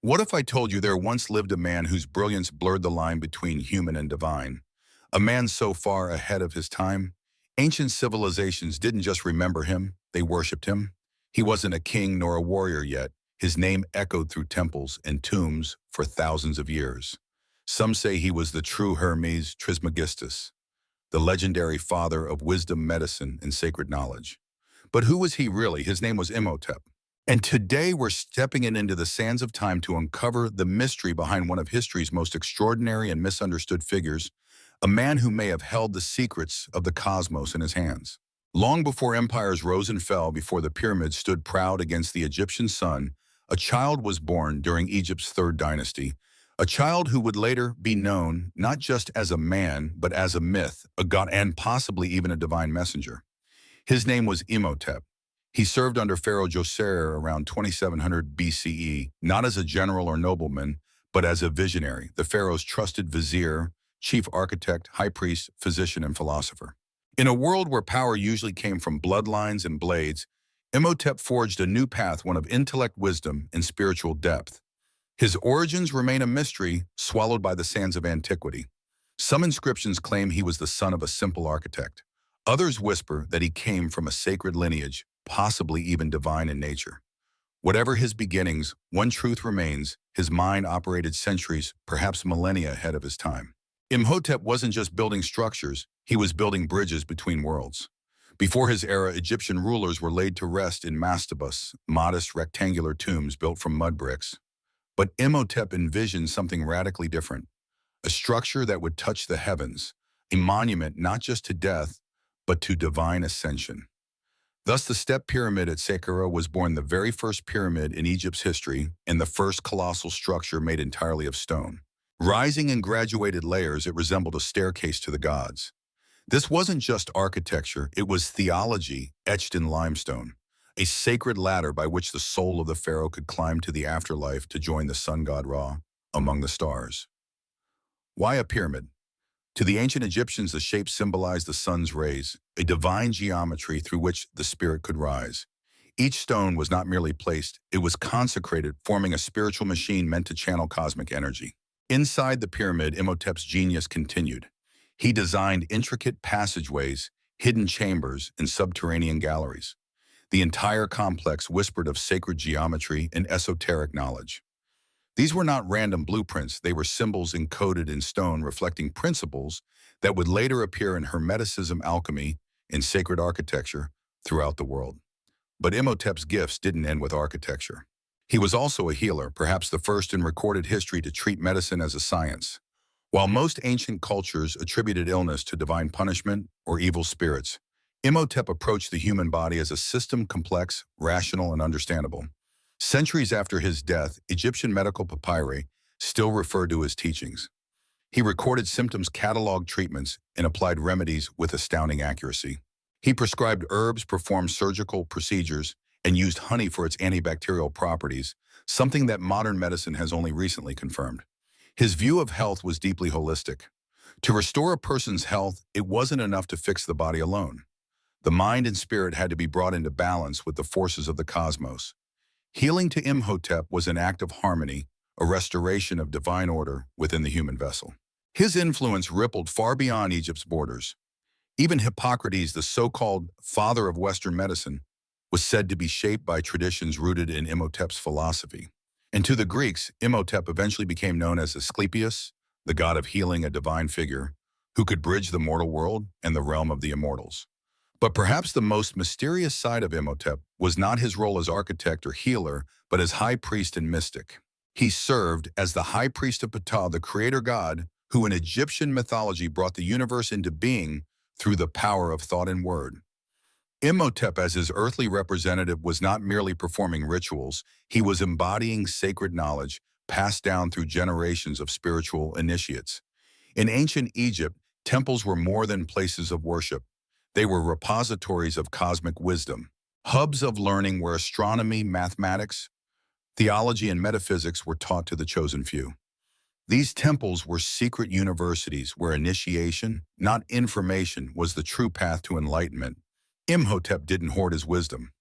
What if I told you there once lived a man whose brilliance blurred the line between human and divine? A man so far ahead of his time, ancient civilizations didn't just remember him, they worshipped him. He wasn't a king nor a warrior yet. His name echoed through temples and tombs for thousands of years. Some say he was the true Hermes Trismegistus, the legendary father of wisdom, medicine, and sacred knowledge. But who was he really? His name was Imhotep. And today we're stepping into the sands of time to uncover the mystery behind one of history's most extraordinary and misunderstood figures, a man who may have held the secrets of the cosmos in his hands. Long before empires rose and fell, before the pyramids stood proud against the Egyptian sun, a child was born during Egypt's third dynasty, a child who would later be known not just as a man, but as a myth, a god, and possibly even a divine messenger. His name was Imhotep. He served under Pharaoh Djoser around 2700 BCE, not as a general or nobleman, but as a visionary, the pharaoh's trusted vizier, chief architect, high priest, physician, and philosopher. In a world where power usually came from bloodlines and blades, Imhotep forged a new path, one of intellect, wisdom, and spiritual depth. His origins remain a mystery, swallowed by the sands of antiquity. Some inscriptions claim he was the son of a simple architect. Others whisper that he came from a sacred lineage, possibly even divine in nature. Whatever his beginnings, one truth remains: his mind operated centuries, perhaps millennia ahead of his time. Imhotep wasn't just building structures, he was building bridges between worlds. Before his era, Egyptian rulers were laid to rest in mastabas, modest rectangular tombs built from mud bricks. But Imhotep envisioned something radically different, a structure that would touch the heavens, a monument not just to death, but to divine ascension. Thus, the Step Pyramid at Saqqara was born, the very first pyramid in Egypt's history and the first colossal structure made entirely of stone. Rising in graduated layers, it resembled a staircase to the gods. This wasn't just architecture, it was theology etched in limestone, a sacred ladder by which the soul of the pharaoh could climb to the afterlife to join the sun god Ra among the stars. Why a pyramid? To the ancient Egyptians, the shape symbolized the sun's rays, a divine geometry through which the spirit could rise. Each stone was not merely placed, it was consecrated, forming a spiritual machine meant to channel cosmic energy. Inside the pyramid, Imhotep's genius continued. He designed intricate passageways, hidden chambers, and subterranean galleries. The entire complex whispered of sacred geometry and esoteric knowledge. These were not random blueprints, they were symbols encoded in stone reflecting principles that would later appear in Hermeticism, alchemy, and sacred architecture throughout the world. But Imhotep's gifts didn't end with architecture. He was also a healer, perhaps the first in recorded history to treat medicine as a science. While most ancient cultures attributed illness to divine punishment or evil spirits, Imhotep approached the human body as a system, complex, rational, and understandable. Centuries after his death, Egyptian medical papyri still refer to his teachings. He recorded symptoms, cataloged treatments, and applied remedies with astounding accuracy. He prescribed herbs, performed surgical procedures, and used honey for its antibacterial properties, something that modern medicine has only recently confirmed. His view of health was deeply holistic. To restore a person's health, it wasn't enough to fix the body alone. The mind and spirit had to be brought into balance with the forces of the cosmos. Healing to Imhotep was an act of harmony, a restoration of divine order within the human vessel. His influence rippled far beyond Egypt's borders. Even Hippocrates, the so-called father of Western medicine, was said to be shaped by traditions rooted in Imhotep's philosophy. And to the Greeks, Imhotep eventually became known as Asclepius, the god of healing, a divine figure who could bridge the mortal world and the realm of the immortals. But perhaps the most mysterious side of Imhotep was not his role as architect or healer, but as high priest and mystic. He served as the high priest of Ptah, the creator god, who in Egyptian mythology brought the universe into being through the power of thought and word. Imhotep, as his earthly representative, was not merely performing rituals, he was embodying sacred knowledge passed down through generations of spiritual initiates. In ancient Egypt, temples were more than places of worship. They were repositories of cosmic wisdom, hubs of learning where astronomy, mathematics, theology, and metaphysics were taught to the chosen few. These temples were secret universities where initiation, not information, was the true path to enlightenment. Imhotep didn't hoard his wisdom.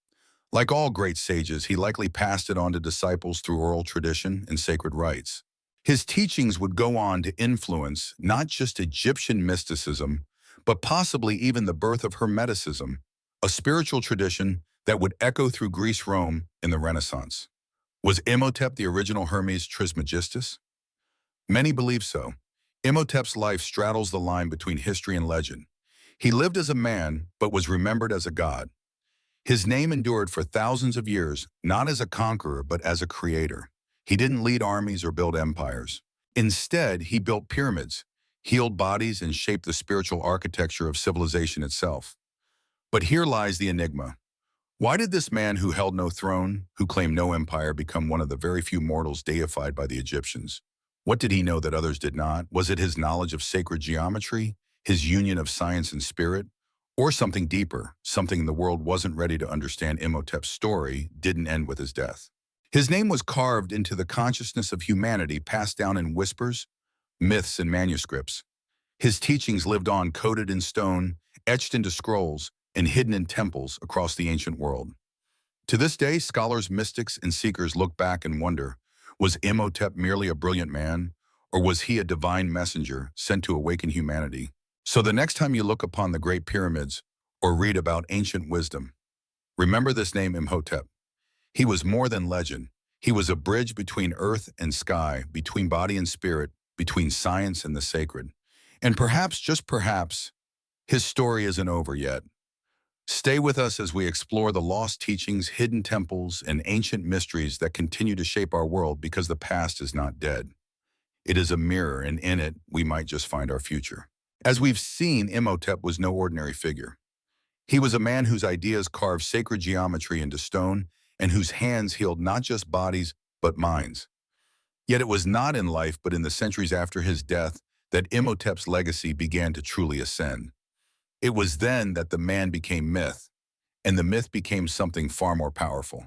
Like all great sages, he likely passed it on to disciples through oral tradition and sacred rites. His teachings would go on to influence not just Egyptian mysticism, but possibly even the birth of Hermeticism, a spiritual tradition that would echo through Greece, Rome, in the Renaissance. Was Imhotep the original Hermes Trismegistus? Many believe so. Imhotep's life straddles the line between history and legend. He lived as a man, but was remembered as a god. His name endured for thousands of years, not as a conqueror, but as a creator. He didn't lead armies or build empires. Instead, he built pyramids, healed bodies, and shaped the spiritual architecture of civilization itself. But here lies the enigma. Why did this man who held no throne, who claimed no empire, become one of the very few mortals deified by the Egyptians? What did he know that others did not? Was it his knowledge of sacred geometry, his union of science and spirit, or something deeper, something the world wasn't ready to understand? Imhotep's story didn't end with his death. His name was carved into the consciousness of humanity, passed down in whispers, myths, and manuscripts. His teachings lived on, coded in stone, etched into scrolls, and hidden in temples across the ancient world. To this day, scholars, mystics, and seekers look back and wonder, was Imhotep merely a brilliant man, or was he a divine messenger sent to awaken humanity? So the next time you look upon the Great Pyramids or read about ancient wisdom, remember this name, Imhotep. He was more than legend. He was a bridge between earth and sky, between body and spirit, between science and the sacred. And perhaps, just perhaps, his story isn't over yet. Stay with us as we explore the lost teachings, hidden temples, and ancient mysteries that continue to shape our world, because the past is not dead. It is a mirror, and in it, we might just find our future. As we've seen, Imhotep was no ordinary figure. He was a man whose ideas carved sacred geometry into stone and whose hands healed not just bodies, but minds. Yet it was not in life, but in the centuries after his death, that Imhotep's legacy began to truly ascend. It was then that the man became myth, and the myth became something far more powerful.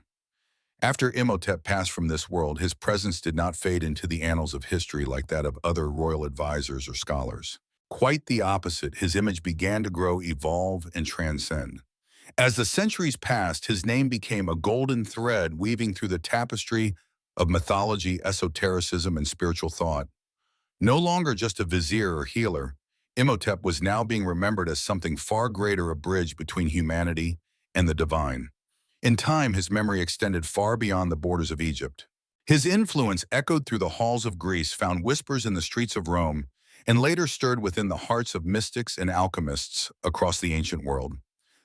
After Imhotep passed from this world, his presence did not fade into the annals of history like that of other royal advisors or scholars. Quite the opposite, his image began to grow, evolve, and transcend. As the centuries passed, his name became a golden thread weaving through the tapestry of mythology, esotericism, and spiritual thought. No longer just a vizier or healer, Imhotep was now being remembered as something far greater, a bridge between humanity and the divine. In time, his memory extended far beyond the borders of Egypt. His influence echoed through the halls of Greece, found whispers in the streets of Rome, and later stirred within the hearts of mystics and alchemists across the ancient world.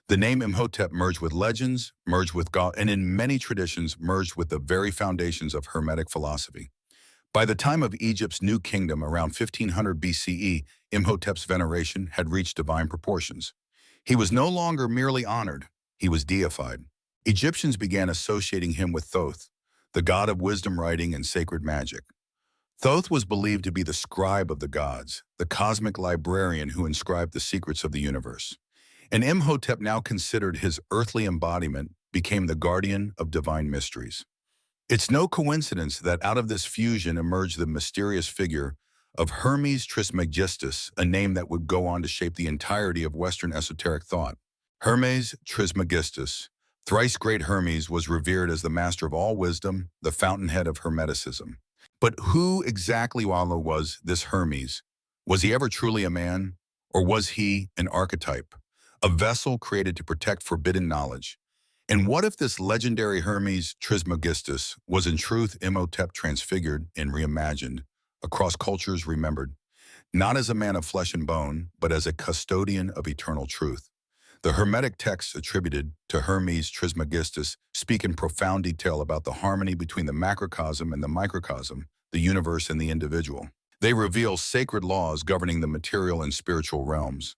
The name Imhotep merged with legends, merged with God, and in many traditions merged with the very foundations of Hermetic philosophy. By the time of Egypt's New Kingdom around 1500 BCE, Imhotep's veneration had reached divine proportions. He was no longer merely honored, he was deified. Egyptians began associating him with Thoth, the god of wisdom, writing, and sacred magic. Thoth was believed to be the scribe of the gods, the cosmic librarian who inscribed the secrets of the universe. And Imhotep, now considered his earthly embodiment, became the guardian of divine mysteries. It's no coincidence that out of this fusion emerged the mysterious figure of Hermes Trismegistus, a name that would go on to shape the entirety of Western esoteric thought. Hermes Trismegistus, thrice great Hermes, was revered as the master of all wisdom, the fountainhead of Hermeticism. But who exactly was this Hermes? Was he ever truly a man? Or was he an archetype, a vessel created to protect forbidden knowledge? And what if this legendary Hermes Trismegistus was in truth Imhotep transfigured and reimagined, across cultures remembered, not as a man of flesh and bone, but as a custodian of eternal truth? The Hermetic texts attributed to Hermes Trismegistus speak in profound detail about the harmony between the macrocosm and the microcosm, the universe and the individual. They reveal sacred laws governing the material and spiritual realms.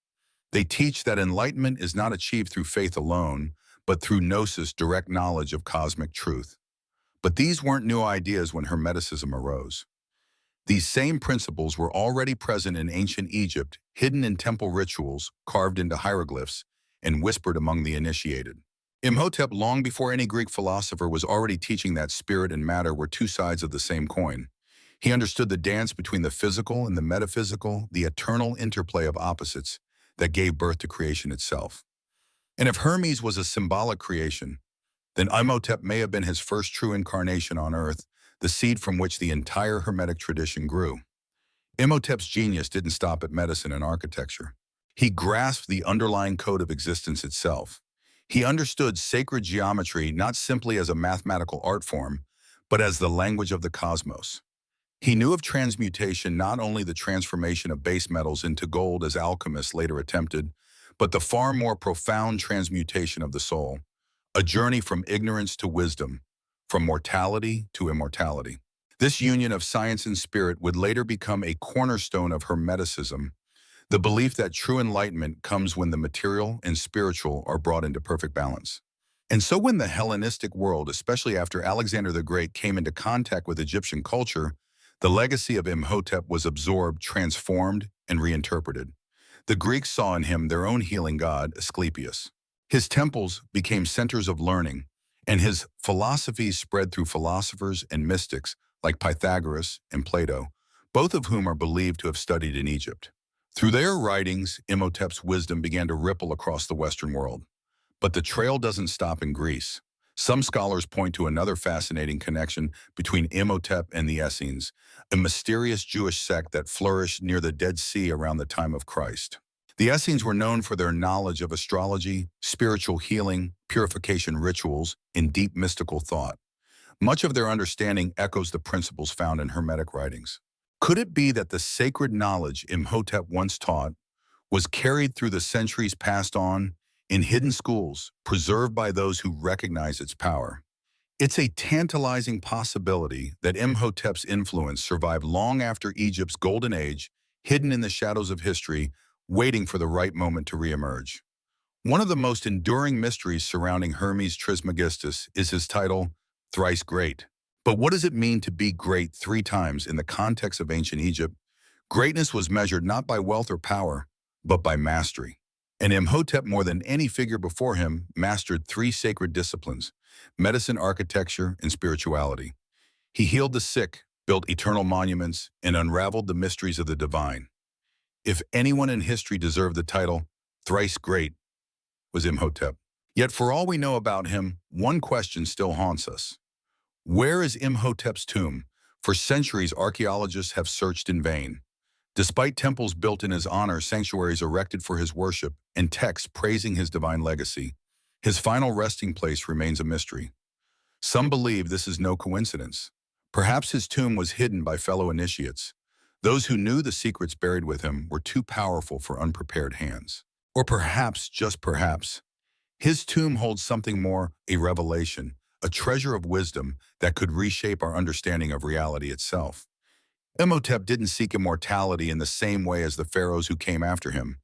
They teach that enlightenment is not achieved through faith alone, but through gnosis, direct knowledge of cosmic truth. But these weren't new ideas when Hermeticism arose. These same principles were already present in ancient Egypt, hidden in temple rituals, carved into hieroglyphs, and whispered among the initiated. Imhotep, long before any Greek philosopher, was already teaching that spirit and matter were two sides of the same coin. He understood the dance between the physical and the metaphysical, the eternal interplay of opposites that gave birth to creation itself. And if Hermes was a symbolic creation, then Imhotep may have been his first true incarnation on Earth, the seed from which the entire Hermetic tradition grew. Imhotep's genius didn't stop at medicine and architecture. He grasped the underlying code of existence itself. He understood sacred geometry not simply as a mathematical art form, but as the language of the cosmos. He knew of transmutation, not only the transformation of base metals into gold as alchemists later attempted, but the far more profound transmutation of the soul, a journey from ignorance to wisdom, from mortality to immortality. This union of science and spirit would later become a cornerstone of Hermeticism, the belief that true enlightenment comes when the material and spiritual are brought into perfect balance. And so when the Hellenistic world, especially after Alexander the Great, came into contact with Egyptian culture, the legacy of Imhotep was absorbed, transformed, and reinterpreted. The Greeks saw in him their own healing god, Asclepius. His temples became centers of learning, and his philosophies spread through philosophers and mystics like Pythagoras and Plato, both of whom are believed to have studied in Egypt. Through their writings, Imhotep's wisdom began to ripple across the Western world. But the trail doesn't stop in Greece. Some scholars point to another fascinating connection between Imhotep and the Essenes, a mysterious Jewish sect that flourished near the Dead Sea around the time of Christ. The Essenes were known for their knowledge of astrology, spiritual healing, purification rituals, and deep mystical thought. Much of their understanding echoes the principles found in Hermetic writings. Could it be that the sacred knowledge Imhotep once taught was carried through the centuries, passed on in hidden schools, preserved by those who recognize its power? It's a tantalizing possibility that Imhotep's influence survived long after Egypt's golden age, hidden in the shadows of history, waiting for the right moment to reemerge. One of the most enduring mysteries surrounding Hermes Trismegistus is his title, Thrice Great. But what does it mean to be great three times in the context of ancient Egypt? Greatness was measured not by wealth or power, but by mastery. And Imhotep, more than any figure before him, mastered three sacred disciplines: medicine, architecture, and spirituality. He healed the sick, built eternal monuments, and unraveled the mysteries of the divine. If anyone in history deserved the title, Thrice Great, was Imhotep. Yet for all we know about him, one question still haunts us. Where is Imhotep's tomb? For centuries, archaeologists have searched in vain. Despite temples built in his honor, sanctuaries erected for his worship, and texts praising his divine legacy, his final resting place remains a mystery. Some believe this is no coincidence. Perhaps his tomb was hidden by fellow initiates. Those who knew the secrets buried with him were too powerful for unprepared hands. Or perhaps, just perhaps, his tomb holds something more, a revelation, a treasure of wisdom that could reshape our understanding of reality itself. Imhotep didn't seek immortality in the same way as the pharaohs who came after him.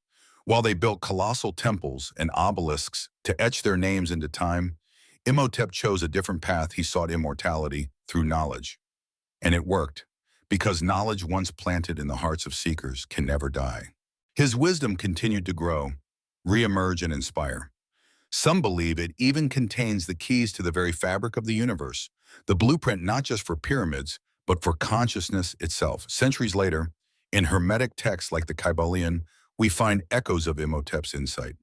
While they built colossal temples and obelisks to etch their names into time, Imhotep chose a different path. He sought immortality through knowledge. And it worked, because knowledge once planted in the hearts of seekers can never die. His wisdom continued to grow, re-emerge, and inspire. Some believe it even contains the keys to the very fabric of the universe, the blueprint not just for pyramids, but for consciousness itself. Centuries later, in Hermetic texts like the Kybalion, we find echoes of Imhotep's insight.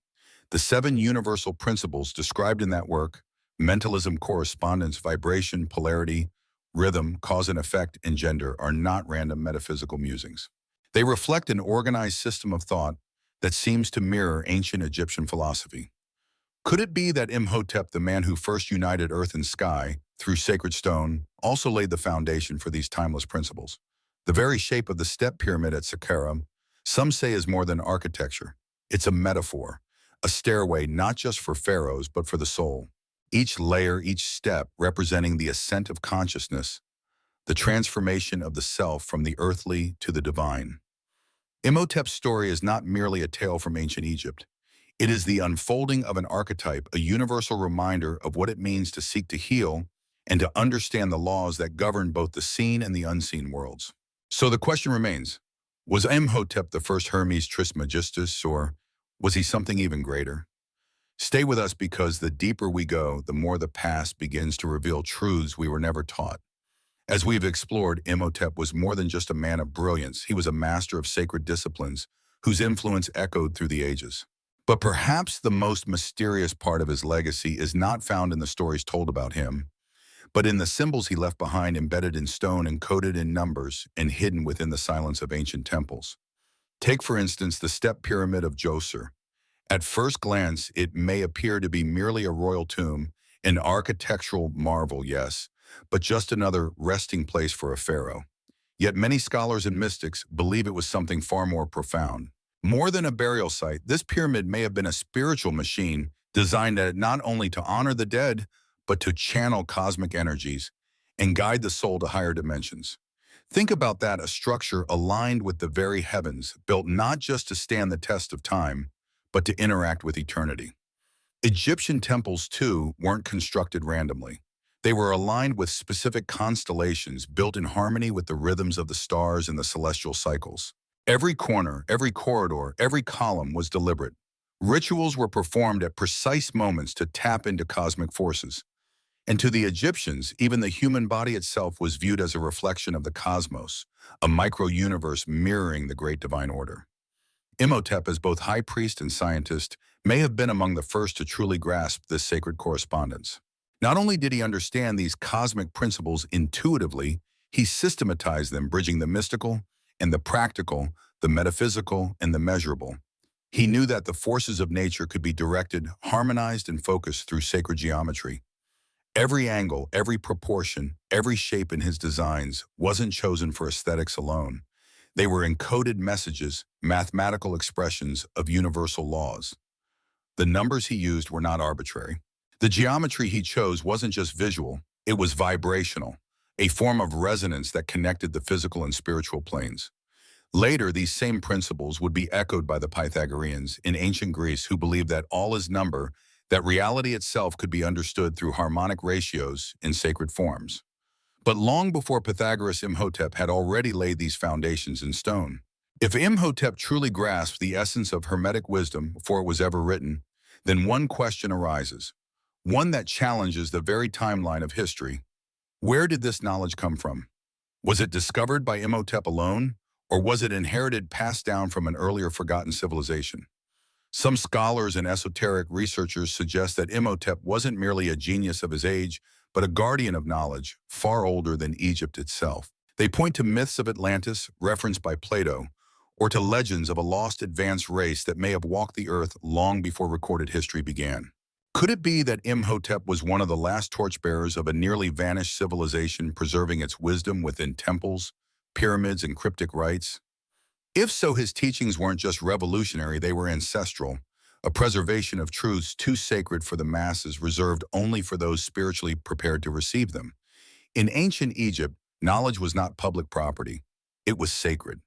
The 7 universal principles described in that work, mentalism, correspondence, vibration, polarity, rhythm, cause and effect, and gender, are not random metaphysical musings. They reflect an organized system of thought that seems to mirror ancient Egyptian philosophy. Could it be that Imhotep, the man who first united earth and sky through sacred stone, also laid the foundation for these timeless principles? The very shape of the step pyramid at Saqqara, some say, is more than architecture. It's a metaphor, a stairway not just for pharaohs, but for the soul. Each layer, each step representing the ascent of consciousness, the transformation of the self from the earthly to the divine. Imhotep's story is not merely a tale from ancient Egypt. It is the unfolding of an archetype, a universal reminder of what it means to seek to heal and to understand the laws that govern both the seen and the unseen worlds. So the question remains, was Imhotep the first Hermes Trismegistus, or was he something even greater? Stay with us, because the deeper we go, the more the past begins to reveal truths we were never taught. As we've explored, Imhotep was more than just a man of brilliance. He was a master of sacred disciplines whose influence echoed through the ages. But perhaps the most mysterious part of his legacy is not found in the stories told about him, but in the symbols he left behind embedded in stone and coded in numbers and hidden within the silence of ancient temples. Take, for instance, the step pyramid of Djoser. At first glance, it may appear to be merely a royal tomb, an architectural marvel, yes, but just another resting place for a pharaoh. Yet many scholars and mystics believe it was something far more profound. More than a burial site, this pyramid may have been a spiritual machine designed not only to honor the dead, but to channel cosmic energies and guide the soul to higher dimensions. Think about that, a structure aligned with the very heavens, built not just to stand the test of time, but to interact with eternity. Egyptian temples, too, weren't constructed randomly. They were aligned with specific constellations built in harmony with the rhythms of the stars and the celestial cycles. Every corner, every corridor, every column was deliberate. Rituals were performed at precise moments to tap into cosmic forces. And to the Egyptians, even the human body itself was viewed as a reflection of the cosmos, a micro-universe mirroring the great divine order. Imhotep, as both high priest and scientist, may have been among the first to truly grasp this sacred correspondence. Not only did he understand these cosmic principles intuitively, he systematized them, bridging the mystical and the practical, the metaphysical and the measurable. He knew that the forces of nature could be directed, harmonized, and focused through sacred geometry. Every angle, every proportion, every shape in his designs wasn't chosen for aesthetics alone. They were encoded messages, mathematical expressions of universal laws. The numbers he used were not arbitrary. The geometry he chose wasn't just visual, it was vibrational, a form of resonance that connected the physical and spiritual planes. Later, these same principles would be echoed by the Pythagoreans in ancient Greece, who believed that all is number, that reality itself could be understood through harmonic ratios in sacred forms. But long before Pythagoras, Imhotep had already laid these foundations in stone. If Imhotep truly grasped the essence of Hermetic wisdom before it was ever written, then one question arises, one that challenges the very timeline of history. Where did this knowledge come from? Was it discovered by Imhotep alone, or was it inherited, passed down from an earlier forgotten civilization? Some scholars and esoteric researchers suggest that Imhotep wasn't merely a genius of his age, but a guardian of knowledge, far older than Egypt itself. They point to myths of Atlantis, referenced by Plato, or to legends of a lost advanced race that may have walked the earth long before recorded history began. Could it be that Imhotep was one of the last torchbearers of a nearly vanished civilization, preserving its wisdom within temples, pyramids, and cryptic rites? If so, his teachings weren't just revolutionary, they were ancestral, a preservation of truths too sacred for the masses, reserved only for those spiritually prepared to receive them. In ancient Egypt, knowledge was not public property. It was sacred.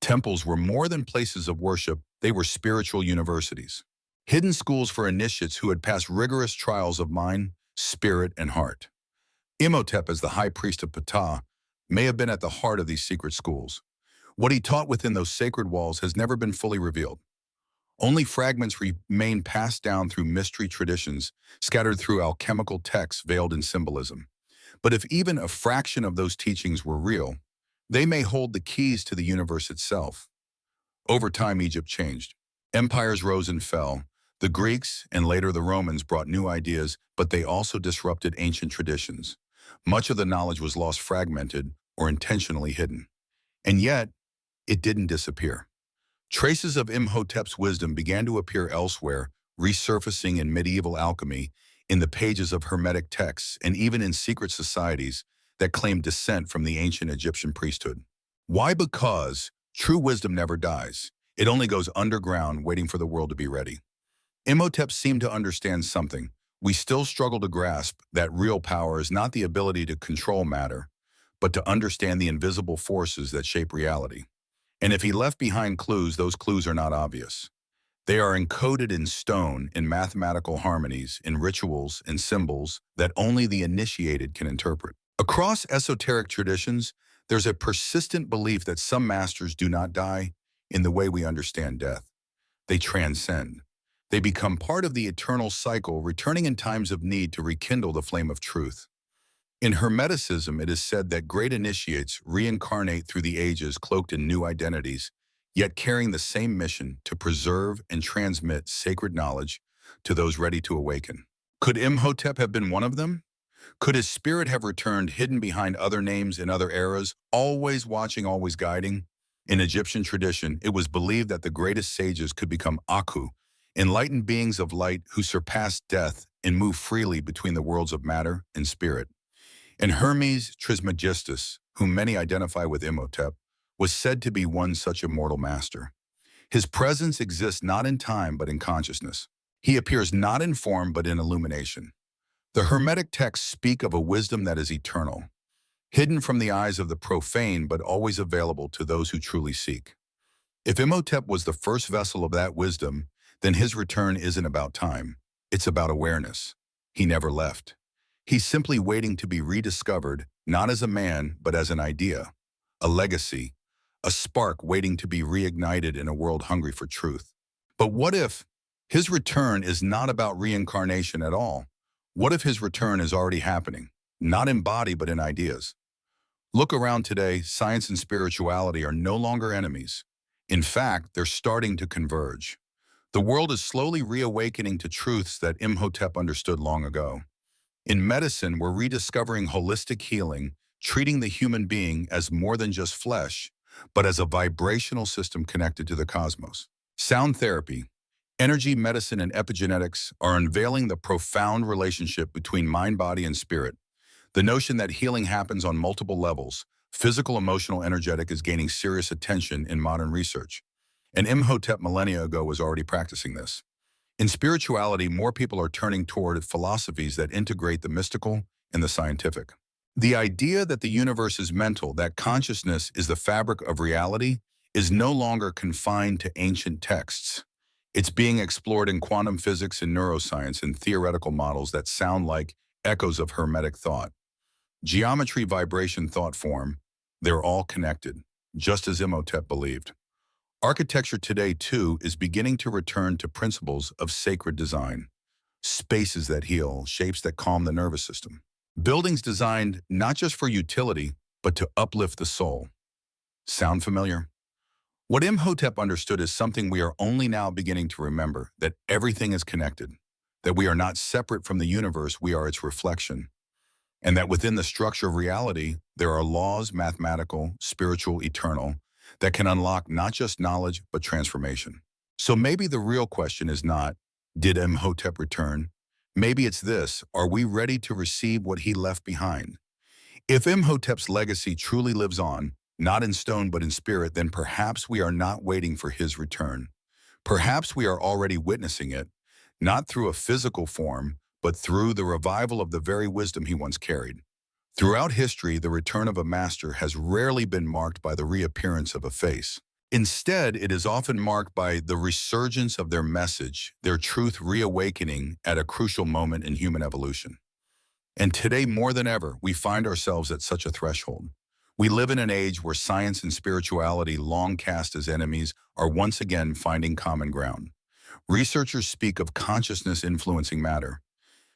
Temples were more than places of worship, they were spiritual universities. Hidden schools for initiates who had passed rigorous trials of mind, spirit, and heart. Imhotep, as the high priest of Ptah, may have been at the heart of these secret schools. What he taught within those sacred walls has never been fully revealed. Only fragments remain passed down through mystery traditions, scattered through alchemical texts veiled in symbolism. But if even a fraction of those teachings were real, they may hold the keys to the universe itself. Over time, Egypt changed. Empires rose and fell. The Greeks and later the Romans brought new ideas, but they also disrupted ancient traditions. Much of the knowledge was lost, fragmented, or intentionally hidden. And yet, it didn't disappear. Traces of Imhotep's wisdom began to appear elsewhere, resurfacing in medieval alchemy, in the pages of Hermetic texts, and even in secret societies that claimed descent from the ancient Egyptian priesthood. Why? Because true wisdom never dies. It only goes underground, waiting for the world to be ready. Imhotep seemed to understand something we still struggle to grasp, that real power is not the ability to control matter, but to understand the invisible forces that shape reality. And if he left behind clues, those clues are not obvious. They are encoded in stone, in mathematical harmonies, in rituals and symbols that only the initiated can interpret. Across esoteric traditions, there's a persistent belief that some masters do not die in the way we understand death. They transcend. They become part of the eternal cycle, returning in times of need to rekindle the flame of truth. In Hermeticism, it is said that great initiates reincarnate through the ages, cloaked in new identities, yet carrying the same mission to preserve and transmit sacred knowledge to those ready to awaken. Could Imhotep have been one of them? Could his spirit have returned hidden behind other names in other eras, always watching, always guiding? In Egyptian tradition, it was believed that the greatest sages could become Aku, enlightened beings of light who surpass death and move freely between the worlds of matter and spirit. And Hermes Trismegistus, whom many identify with Imhotep, was said to be one such immortal master. His presence exists not in time but in consciousness. He appears not in form but in illumination. The Hermetic texts speak of a wisdom that is eternal, hidden from the eyes of the profane but always available to those who truly seek. If Imhotep was the first vessel of that wisdom, then his return isn't about time. It's about awareness. He never left. He's simply waiting to be rediscovered, not as a man, but as an idea, a legacy, a spark waiting to be reignited in a world hungry for truth. But what if his return is not about reincarnation at all? What if his return is already happening, not in body but in ideas? Look around today, science and spirituality are no longer enemies. In fact, they're starting to converge. The world is slowly reawakening to truths that Imhotep understood long ago. In medicine, we're rediscovering holistic healing, treating the human being as more than just flesh, but as a vibrational system connected to the cosmos. Sound therapy, energy medicine, and epigenetics are unveiling the profound relationship between mind, body, and spirit. The notion that healing happens on multiple levels, physical, emotional, energetic, is gaining serious attention in modern research. And Imhotep millennia ago was already practicing this. In spirituality, more people are turning toward philosophies that integrate the mystical and the scientific. The idea that the universe is mental, that consciousness is the fabric of reality, is no longer confined to ancient texts. It's being explored in quantum physics and neuroscience and theoretical models that sound like echoes of Hermetic thought. Geometry, vibration, thought form, they're all connected, just as Imhotep believed. Architecture today, too, is beginning to return to principles of sacred design. Spaces that heal, shapes that calm the nervous system. Buildings designed not just for utility, but to uplift the soul. Sound familiar? What Imhotep understood is something we are only now beginning to remember, that everything is connected, that we are not separate from the universe, we are its reflection, and that within the structure of reality, there are laws, mathematical, spiritual, eternal, that can unlock not just knowledge, but transformation. So maybe the real question is not, did Imhotep return? Maybe it's this, are we ready to receive what he left behind? If Imhotep's legacy truly lives on, not in stone but in spirit, then perhaps we are not waiting for his return. Perhaps we are already witnessing it, not through a physical form, but through the revival of the very wisdom he once carried. Throughout history, the return of a master has rarely been marked by the reappearance of a face. Instead, it is often marked by the resurgence of their message, their truth reawakening at a crucial moment in human evolution. And today, more than ever, we find ourselves at such a threshold. We live in an age where science and spirituality, long cast as enemies, are once again finding common ground. Researchers speak of consciousness influencing matter.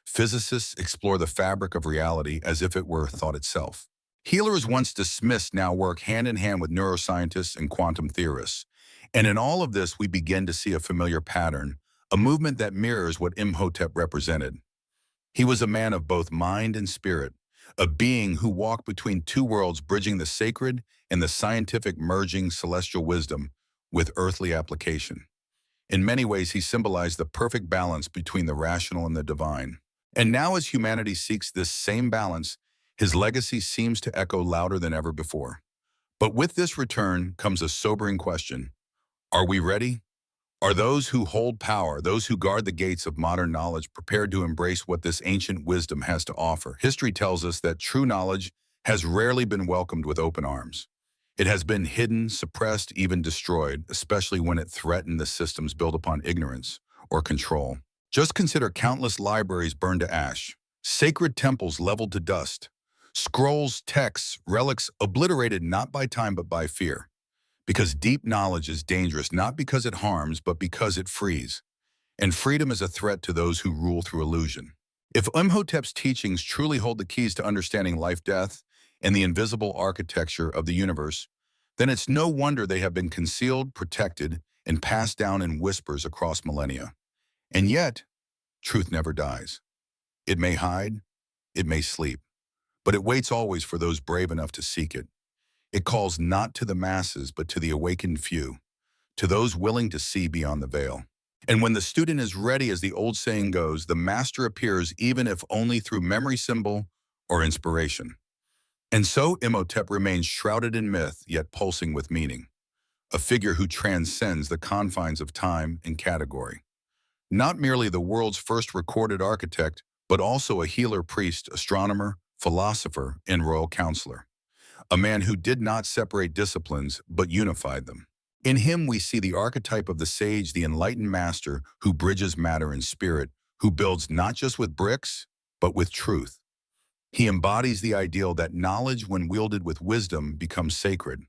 Physicists explore the fabric of reality as if it were thought itself. Healers once dismissed now work hand in hand with neuroscientists and quantum theorists. And in all of this, we begin to see a familiar pattern, a movement that mirrors what Imhotep represented. He was a man of both mind and spirit, a being who walked between two worlds, bridging the sacred and the scientific, merging celestial wisdom with earthly application. In many ways, he symbolized the perfect balance between the rational and the divine. And now as humanity seeks this same balance, his legacy seems to echo louder than ever before. But with this return comes a sobering question. Are we ready? Are those who hold power, those who guard the gates of modern knowledge, prepared to embrace what this ancient wisdom has to offer? History tells us that true knowledge has rarely been welcomed with open arms. It has been hidden, suppressed, even destroyed, especially when it threatened the systems built upon ignorance or control. Just consider countless libraries burned to ash, sacred temples leveled to dust, scrolls, texts, relics obliterated not by time but by fear. Because deep knowledge is dangerous not because it harms but because it frees. And freedom is a threat to those who rule through illusion. If Imhotep's teachings truly hold the keys to understanding life, death, and the invisible architecture of the universe, then it's no wonder they have been concealed, protected, and passed down in whispers across millennia. And yet, truth never dies. It may hide, it may sleep, but it waits always for those brave enough to seek it. It calls not to the masses, but to the awakened few, to those willing to see beyond the veil. And when the student is ready, as the old saying goes, the master appears, even if only through memory symbol or inspiration. And so Imhotep remains shrouded in myth, yet pulsing with meaning, a figure who transcends the confines of time and category. Not merely the world's first recorded architect, but also a healer, priest, astronomer, philosopher, and royal counselor. A man who did not separate disciplines, but unified them. In him we see the archetype of the sage, the enlightened master who bridges matter and spirit, who builds not just with bricks, but with truth. He embodies the ideal that knowledge, when wielded with wisdom, becomes sacred.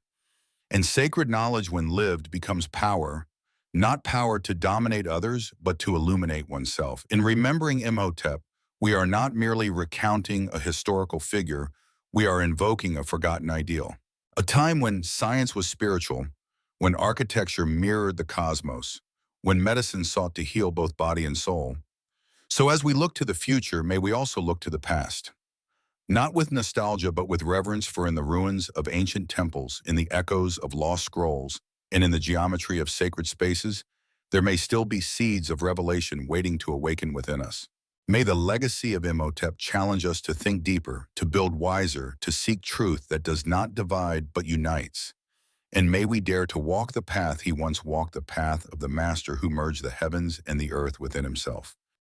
And sacred knowledge, when lived, becomes power, not power to dominate others, but to illuminate oneself. In remembering Imhotep, we are not merely recounting a historical figure, we are invoking a forgotten ideal. A time when science was spiritual, when architecture mirrored the cosmos, when medicine sought to heal both body and soul. So as we look to the future, may we also look to the past. Not with nostalgia, but with reverence, for in the ruins of ancient temples, in the echoes of lost scrolls, and in the geometry of sacred spaces, there may still be seeds of revelation waiting to awaken within us. May the legacy of Imhotep challenge us to think deeper, to build wiser, to seek truth that does not divide but unites. And may we dare to walk the path he once walked, the path of the master who merged the heavens and the earth within himself.